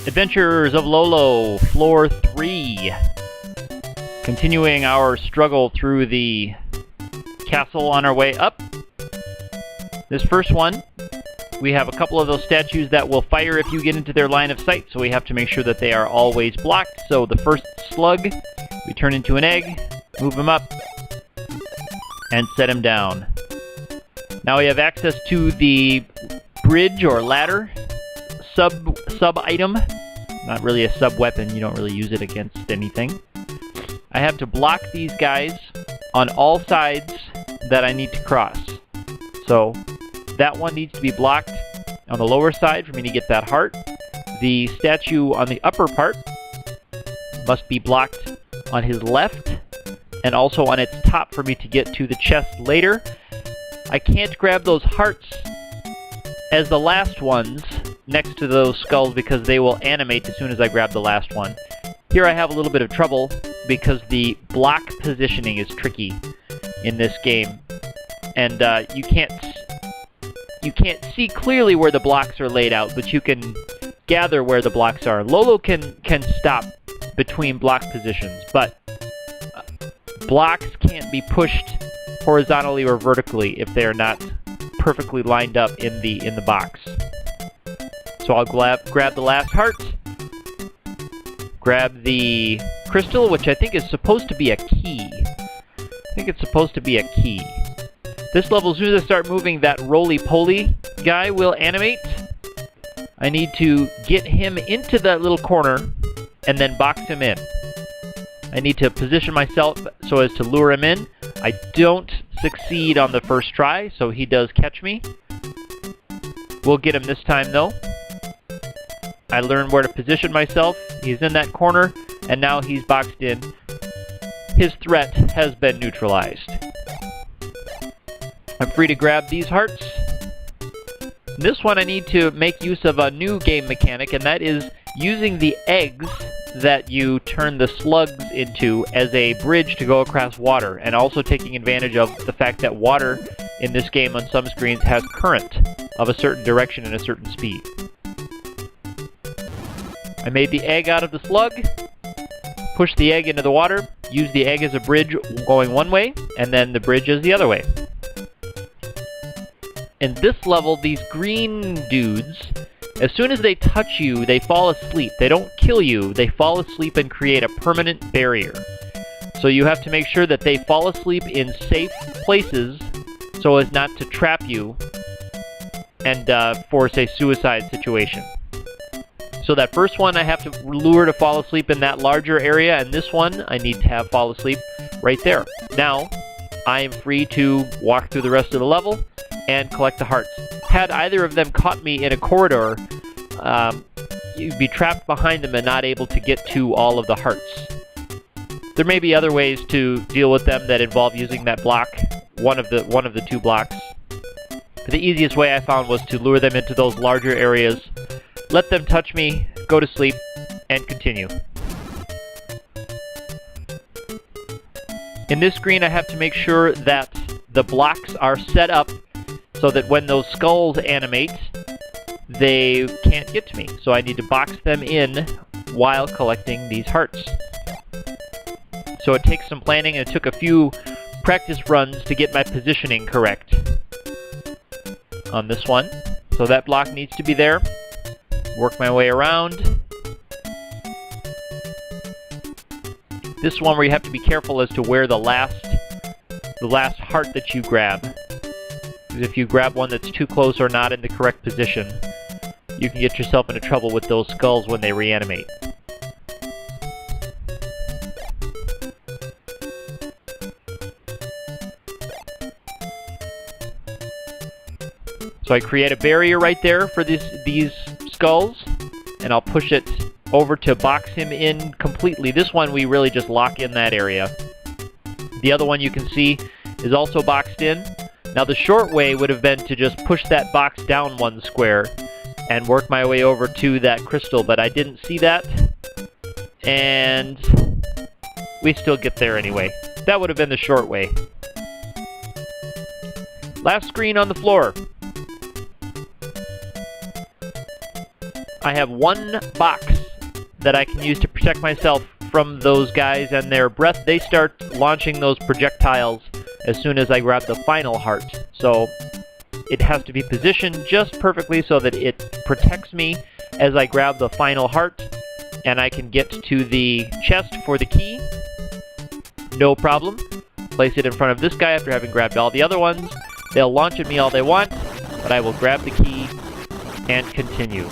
Adventures of Lolo, Floor 3. Continuing our struggle through the castle on our way up. This first one, we have a couple of those statues that will fire if you get into their line of sight, so we have to make sure that they are always blocked. So the first slug, we turn into an egg, move him up, and set him down. Now we have access to the bridge or ladder sub-item. Not really a sub-weapon, you don't really use it against anything. I have to block these guys on all sides that I need to cross. So that one needs to be blocked on the lower side for me to get that heart. The statue on the upper part must be blocked on his left and also on its top for me to get to the chest later. I can't grab those hearts as the last ones next to those skulls because they will animate as soon as I grab the last one. Here I have a little bit of trouble because the block positioning is tricky in this game. And you can't see clearly where the blocks are laid out, but you can gather where the blocks are. Lolo can stop between block positions, but blocks can't be pushed horizontally or vertically if they are not perfectly lined up in the box. So I'll grab the last heart, grab the crystal, which I think is supposed to be a key. I think it's supposed to be a key. This level, as soon as I start moving, that roly-poly guy will animate. I need to get him into that little corner and then box him in. I need to position myself so as to lure him in. I don't succeed on the first try, so he does catch me. We'll get him this time, though. I learned where to position myself. He's in that corner, and now he's boxed in. His threat has been neutralized. I'm free to grab these hearts. This one I need to make use of a new game mechanic, and that is using the eggs that you turn the slugs into as a bridge to go across water, and also taking advantage of the fact that water in this game on some screens has current of a certain direction and a certain speed. I made the egg out of the slug, pushed the egg into the water, used the egg as a bridge going one way, and then the bridge as the other way. In this level, these green dudes, as soon as they touch you, they fall asleep. They don't kill you, they fall asleep and create a permanent barrier. So you have to make sure that they fall asleep in safe places so as not to trap you and force a suicide situation. So that first one I have to lure to fall asleep in that larger area, and this one I need to have fall asleep right there. Now, I am free to walk through the rest of the level and collect the hearts. Had either of them caught me in a corridor, you'd be trapped behind them and not able to get to all of the hearts. There may be other ways to deal with them that involve using that block, one of the two blocks. But the easiest way I found was to lure them into those larger areas, let them touch me, go to sleep, and continue. In this screen, I have to make sure that the blocks are set up so that when those skulls animate, they can't get to me. So I need to box them in while collecting these hearts. So it takes some planning, and it took a few practice runs to get my positioning correct on this one. So that block needs to be there. Work my way around. This one where you have to be careful as to where the last heart that you grab. Because if you grab one that's too close or not in the correct position, you can get yourself into trouble with those skulls when they reanimate. So I create a barrier right there for these skulls, and I'll push it over to box him in completely. This one we really just lock in that area. The other one you can see is also boxed in. Now the short way would have been to just push that box down one square and work my way over to that crystal, but I didn't see that, and we still get there anyway. That would have been the short way. Last screen on the floor. I have one box that I can use to protect myself from those guys and their breath. They start launching those projectiles as soon as I grab the final heart. So it has to be positioned just perfectly so that it protects me as I grab the final heart, and I can get to the chest for the key. No problem. Place it in front of this guy after having grabbed all the other ones. They'll launch at me all they want, but I will grab the key and continue.